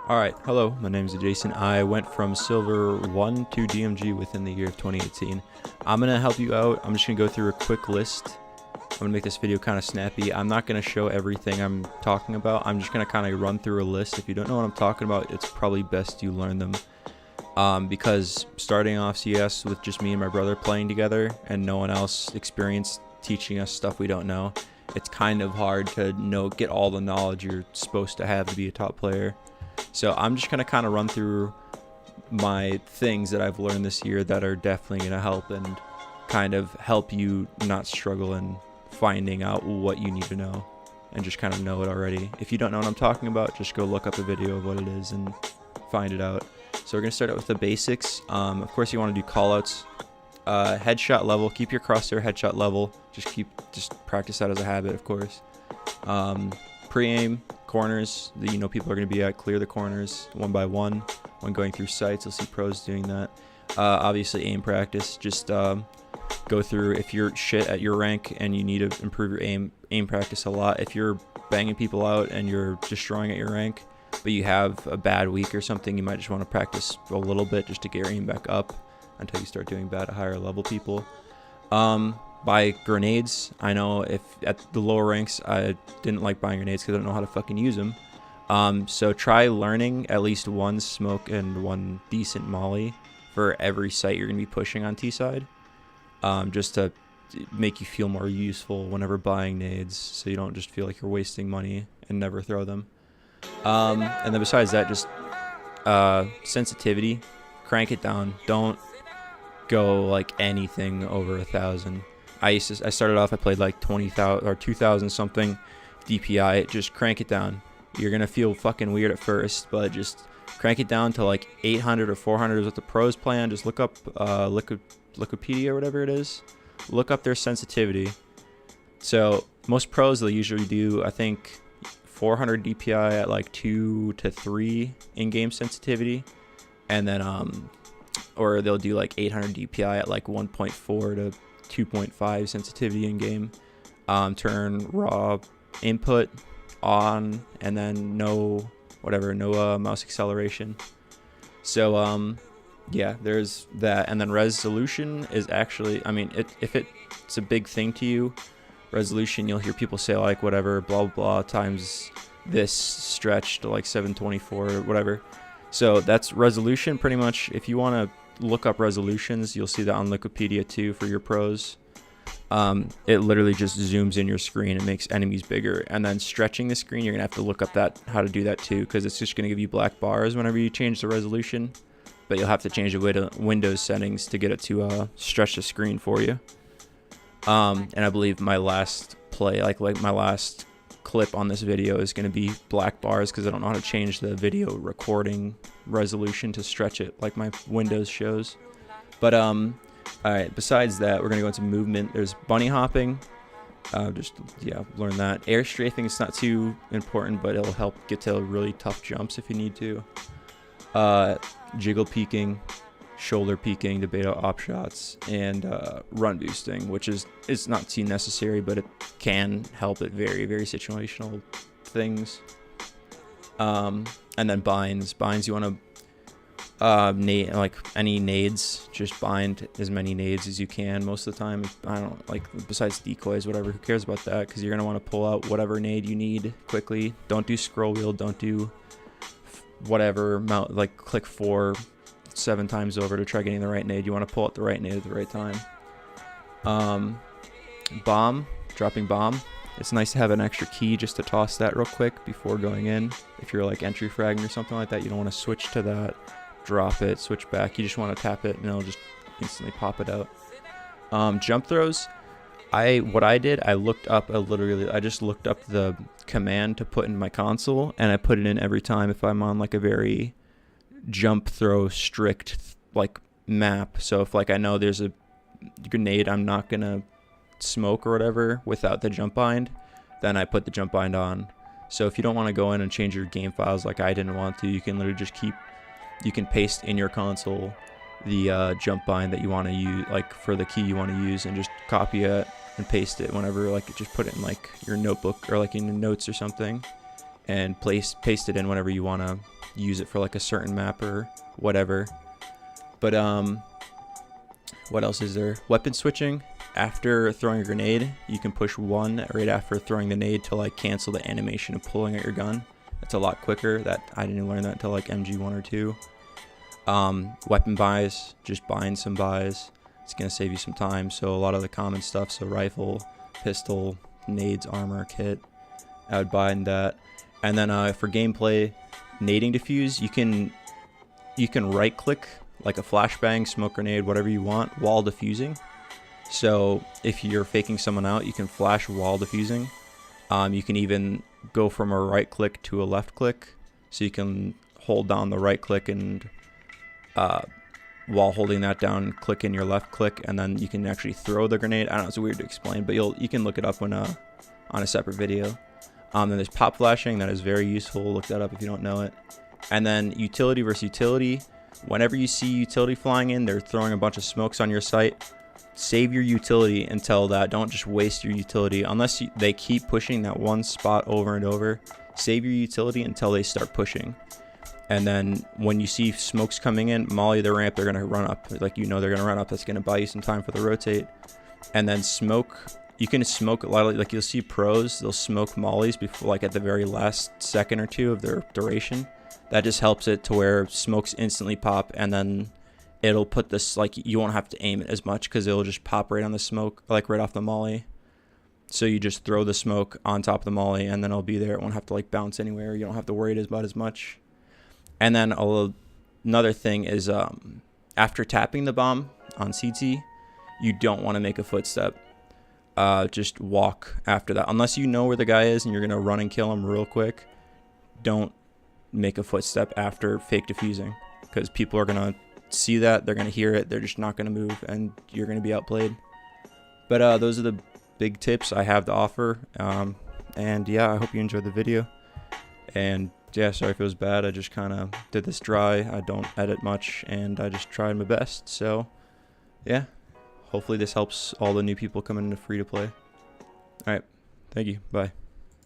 Alright, hello, my name is AJSONt. I went from Silver 1 to DMG within the year of 2018. I'm going to help you out. I'm just going to go through a quick list. I'm going to make this video kind of snappy. I'm not going to show everything I'm talking about. I'm just going to kind of run through a list. If you don't know what I'm talking about, it's probably best you learn them. Because starting off CS with just me and my brother playing together and no one else experienced teaching us stuff we don't know, it's kind of hard to get all the knowledge you're supposed to have to be a top player. So I'm just going to kind of run through my things that I've learned this year that are definitely going to help and kind of help you not struggle in finding out what you need to know and just kind of know it already. If you don't know what I'm talking about, just go look up a video of what it is and find it out. So we're going to start out with the basics. Of course, you want to do callouts. Headshot level, keep your crosshair headshot level. Just practice that as a habit, of course. Pre-aim, corners that you know people are going to be at, clear the corners one by one when going through sites. You'll see pros doing that. Obviously aim practice, just go through if you're shit at your rank and you need to improve your aim practice a lot. If you're banging people out and you're destroying at your rank but you have a bad week or something, you might just want to practice a little bit just to get your aim back up until you start doing bad at higher level people. Buy grenades. I know if at the lower ranks I didn't like buying grenades because I don't know how to fucking use them. So try learning at least one smoke and one decent molly for every site you're going to be pushing on T side, just to make you feel more useful whenever buying nades, so you don't just feel like you're wasting money and never throw them. And then besides that, just sensitivity, crank it down. Don't go like anything over 1,000. I started off, I played like 20,000 or 2,000 something DPI. Just crank it down. You're gonna feel fucking weird at first, but just crank it down to like 800 or 400 is what the pros plan. Just look up Wikipedia or whatever it is. Look up their sensitivity. So most pros, they'll usually do, I think, 400 DPI at like 2 to 3 in-game sensitivity, and then or they'll do like 800 DPI at like 1.4 to 2.5 sensitivity in game. Turn raw input on, and then no mouse acceleration. So yeah, there's that. And then resolution is actually, I mean, if it's a big thing to you, resolution, you'll hear people say like whatever blah blah blah times this stretched to like 724 or whatever. So that's resolution pretty much. If you want to look up resolutions, you'll see that on Wikipedia too for your pros. It literally just zooms in your screen and makes enemies bigger. And then stretching the screen, you're gonna have to look up how to do that too, because it's just gonna give you black bars whenever you change the resolution, but you'll have to change the Windows settings to get it to stretch the screen for you. And I believe my last play, like my last clip on this video, is going to be black bars because I don't know how to change the video recording resolution to stretch it like my Windows shows. But all right, besides that, we're going to go into movement. There's bunny hopping. Learn that. Air strafing is not too important, but it'll help get to really tough jumps if you need to. Jiggle peeking, shoulder peeking to bait out op shots, and run boosting, which is not too necessary, but it can help at very, very situational things. And then binds, you want to nade, like any nades, just bind as many nades as you can most of the time. I don't like, besides decoys, whatever, who cares about that, because you're going to want to pull out whatever nade you need quickly. Don't do scroll wheel, don't do whatever, like click 7 times over to try getting the right nade. You want to pull out the right nade at the right time. Dropping bomb. It's nice to have an extra key just to toss that real quick before going in. If you're like entry fragging or something like that, you don't want to switch to that, drop it, switch back. You just want to tap it and it'll just instantly pop it out. Jump throws. I just looked up the command to put in my console, and I put it in every time if I'm on like a very jump throw strict like map. So if like I know there's a grenade I'm not gonna smoke or whatever without the jump bind, then I put the jump bind on. So if you don't want to go in and change your game files like I didn't want to, you can literally just you can paste in your console the jump bind that you want to use, like for the key you want to use, and just copy it and paste it whenever, like just put it in like your notebook or like in your notes or something, and paste it in whenever you want to use it for like a certain map or whatever. But what else is there? Weapon switching. After throwing a grenade, you can push 1 right after throwing the nade to like cancel the animation of pulling out your gun. It's a lot quicker. That I didn't learn that until like MG1 or 2. Weapon buys, just buying some buys. It's gonna save you some time. So a lot of the common stuff, so rifle, pistol, nades, armor, kit, I would buy in that. And then for gameplay, nading defuse, you can right click like a flashbang, smoke grenade, whatever you want, while defusing. So if you're faking someone out, you can flash while defusing. You can even go from a right click to a left click. So you can hold down the right click and while holding that down, click in your left click, and then you can actually throw the grenade. I don't know, it's weird to explain, but you can look it up when on a separate video. Then there's pop flashing. That is very useful. Look that up if you don't know it. And then utility versus utility. Whenever you see utility flying in, they're throwing a bunch of smokes on your site. Save your utility until that. Don't just waste your utility unless they keep pushing that one spot over and over. Save your utility until they start pushing. And then when you see smokes coming in, molly the ramp. They're gonna run up. Like they're gonna run up. That's gonna buy you some time for the rotate. And then smoke. You can smoke a lot of, like you'll see pros. They'll smoke mollies before, like at the very last second or two of their duration. That just helps it to where smokes instantly pop, and then it'll put this, like, you won't have to aim it as much because it'll just pop right on the smoke, like right off the molly. So you just throw the smoke on top of the molly, and then it'll be there. It won't have to like bounce anywhere. You don't have to worry about as much. And then another thing is after tapping the bomb on CT, you don't want to make a footstep. Just walk after that. Unless you know where the guy is and you're going to run and kill him real quick, don't make a footstep after fake defusing, because people are going to see that, they're going to hear it, they're just not going to move, and you're going to be outplayed. But those are the big tips I have to offer. And yeah, I hope you enjoyed the video. And yeah, sorry if it was bad. I just kind of did this dry. I don't edit much, and I just tried my best. So yeah, hopefully this helps all the new people coming into free to play. All right, thank you. Bye.